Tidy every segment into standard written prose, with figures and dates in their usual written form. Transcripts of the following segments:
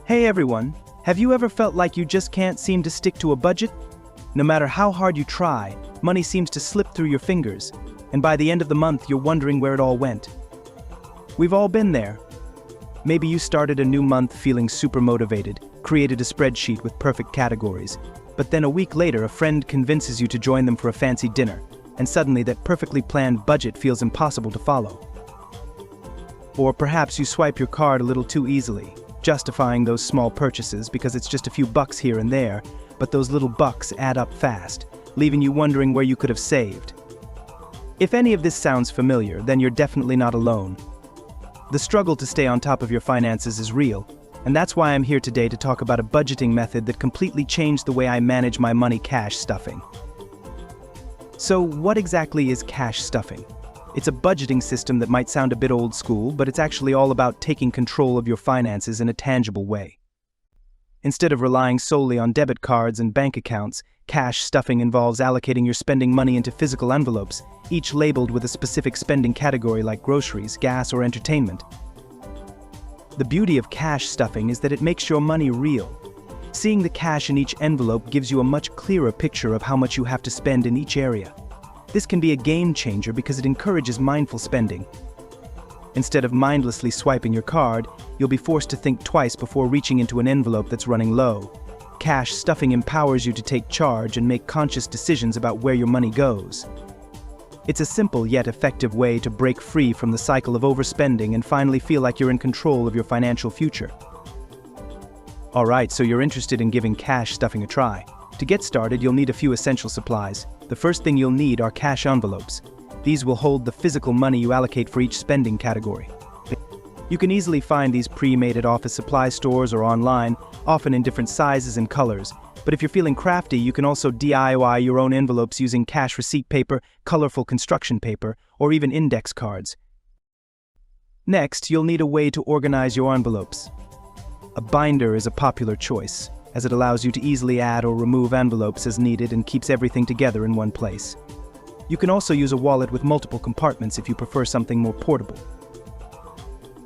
Hey everyone, have you ever felt like you just can't seem to stick to a budget? No matter how hard you try, money seems to slip through your fingers, and by the end of the month you're wondering where it all went. We've all been there. Maybe you started a new month feeling super motivated, created a spreadsheet with perfect categories, but then a week later a friend convinces you to join them for a fancy dinner, and suddenly that perfectly planned budget feels impossible to follow. Or perhaps you swipe your card a little too easily, justifying those small purchases because it's just a few bucks here and there, but those little bucks add up fast, leaving you wondering where you could have saved. If any of this sounds familiar, then you're definitely not alone. The struggle to stay on top of your finances is real, and that's why I'm here today to talk about a budgeting method that completely changed the way I manage my money: cash stuffing. So what exactly is cash stuffing? It's a budgeting system that might sound a bit old school, but it's actually all about taking control of your finances in a tangible way. Instead of relying solely on debit cards and bank accounts, cash stuffing involves allocating your spending money into physical envelopes, each labeled with a specific spending category like groceries, gas, or entertainment. The beauty of cash stuffing is that it makes your money real. Seeing the cash in each envelope gives you a much clearer picture of how much you have to spend in each area. This can be a game changer because it encourages mindful spending. Instead of mindlessly swiping your card, you'll be forced to think twice before reaching into an envelope that's running low. Cash stuffing empowers you to take charge and make conscious decisions about where your money goes. It's a simple yet effective way to break free from the cycle of overspending and finally feel like you're in control of your financial future. Alright, so you're interested in giving cash stuffing a try. To get started, you'll need a few essential supplies. The first thing you'll need are cash envelopes. These will hold the physical money you allocate for each spending category. You can easily find these pre-made at office supply stores or online, often in different sizes and colors. But if you're feeling crafty, you can also DIY your own envelopes using cash receipt paper, colorful construction paper, or even index cards. Next, you'll need a way to organize your envelopes. A binder is a popular choice, as it allows you to easily add or remove envelopes as needed and keeps everything together in one place. You can also use a wallet with multiple compartments if you prefer something more portable.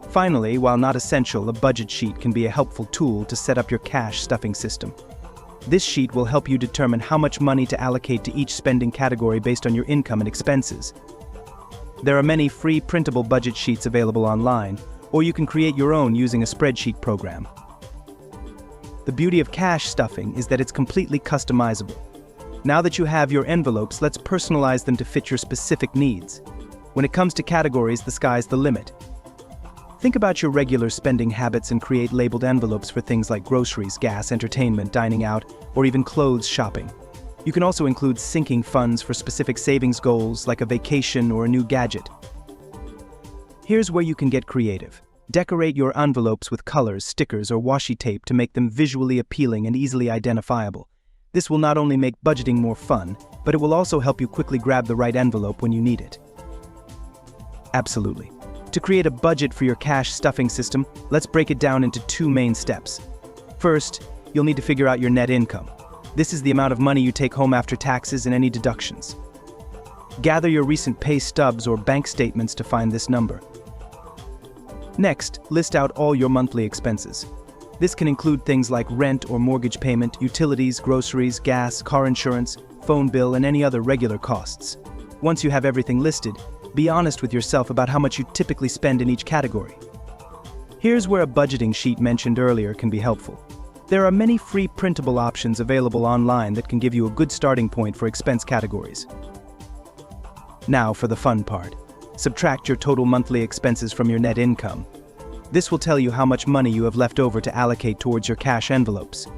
Finally, while not essential, a budget sheet can be a helpful tool to set up your cash stuffing system. This sheet will help you determine how much money to allocate to each spending category based on your income and expenses. There are many free printable budget sheets available online, or you can create your own using a spreadsheet program. The beauty of cash stuffing is that it's completely customizable. Now that you have your envelopes, let's personalize them to fit your specific needs. When it comes to categories, the sky's the limit. Think about your regular spending habits and create labeled envelopes for things like groceries, gas, entertainment, dining out, or even clothes shopping. You can also include sinking funds for specific savings goals like a vacation or a new gadget. Here's where you can get creative. Decorate your envelopes with colors, stickers, or washi tape to make them visually appealing and easily identifiable. This will not only make budgeting more fun, but it will also help you quickly grab the right envelope when you need it. Absolutely. To create a budget for your cash stuffing system, let's break it down into two main steps. First, you'll need to figure out your net income. This is the amount of money you take home after taxes and any deductions. Gather your recent pay stubs or bank statements to find this number. Next, list out all your monthly expenses. This can include things like rent or mortgage payment, utilities, groceries, gas, car insurance, phone bill, and any other regular costs. Once you have everything listed, be honest with yourself about how much you typically spend in each category. Here's where a budgeting sheet mentioned earlier can be helpful. There are many free printable options available online that can give you a good starting point for expense categories. Now for the fun part. Subtract your total monthly expenses from your net income. This will tell you how much money you have left over to allocate towards your cash envelopes.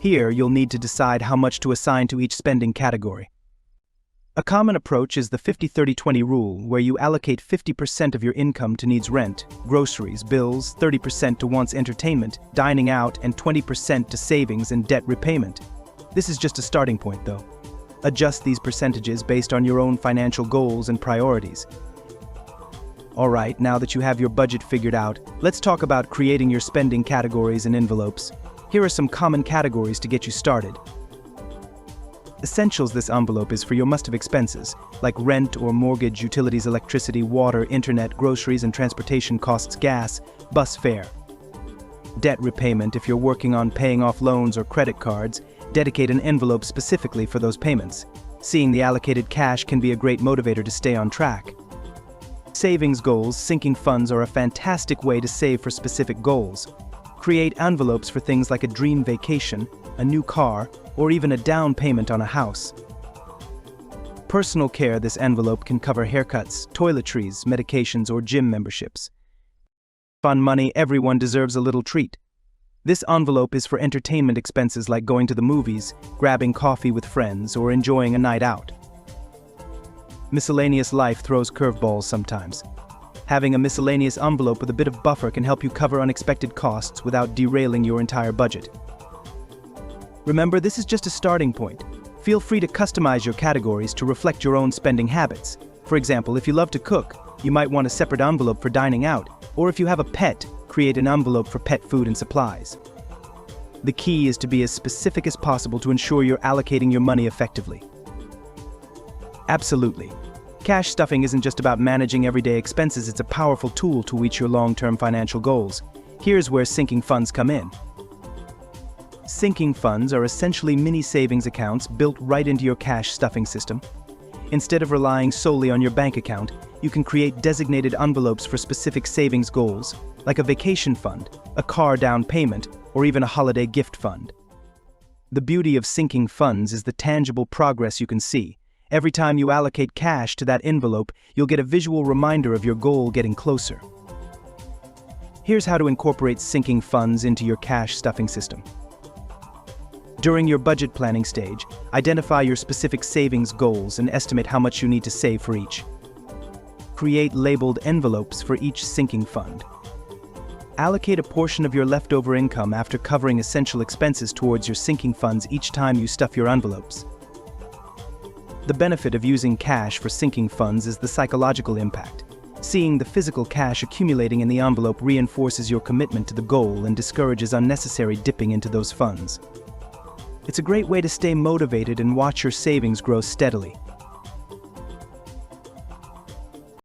Here, you'll need to decide how much to assign to each spending category. A common approach is the 50-30-20 rule, where you allocate 50% of your income to needs: rent, groceries, bills, 30% to wants: entertainment, dining out, and 20% to savings and debt repayment. This is just a starting point, though. Adjust these percentages based on your own financial goals and priorities. Alright, now that you have your budget figured out, let's talk about creating your spending categories and envelopes. Here are some common categories to get you started. Essentials: this envelope is for your must-have expenses, like rent or mortgage, utilities, electricity, water, internet, groceries, and transportation costs, gas, bus fare. Debt repayment: if you're working on paying off loans or credit cards, dedicate an envelope specifically for those payments. Seeing the allocated cash can be a great motivator to stay on track. Savings goals: sinking funds are a fantastic way to save for specific goals. Create envelopes for things like a dream vacation, a new car, or even a down payment on a house. Personal care: this envelope can cover haircuts, toiletries, medications, or gym memberships. Fun money: everyone deserves a little treat. This envelope is for entertainment expenses like going to the movies, grabbing coffee with friends, or enjoying a night out. Miscellaneous: life throws curveballs sometimes. Having a miscellaneous envelope with a bit of buffer can help you cover unexpected costs without derailing your entire budget. Remember, this is just a starting point. Feel free to customize your categories to reflect your own spending habits. For example, if you love to cook, you might want a separate envelope for dining out, or if you have a pet, create an envelope for pet food and supplies. The key is to be as specific as possible to ensure you're allocating your money effectively. Absolutely. Cash stuffing isn't just about managing everyday expenses, it's a powerful tool to reach your long-term financial goals. Here's where sinking funds come in. Sinking funds are essentially mini savings accounts built right into your cash stuffing system. Instead of relying solely on your bank account, you can create designated envelopes for specific savings goals, like a vacation fund, a car down payment, or even a holiday gift fund. The beauty of sinking funds is the tangible progress you can see. Every time you allocate cash to that envelope, you'll get a visual reminder of your goal getting closer. Here's how to incorporate sinking funds into your cash stuffing system. During your budget planning stage, identify your specific savings goals and estimate how much you need to save for each. Create labeled envelopes for each sinking fund. Allocate a portion of your leftover income after covering essential expenses towards your sinking funds each time you stuff your envelopes. The benefit of using cash for sinking funds is the psychological impact. Seeing the physical cash accumulating in the envelope reinforces your commitment to the goal and discourages unnecessary dipping into those funds. It's a great way to stay motivated and watch your savings grow steadily.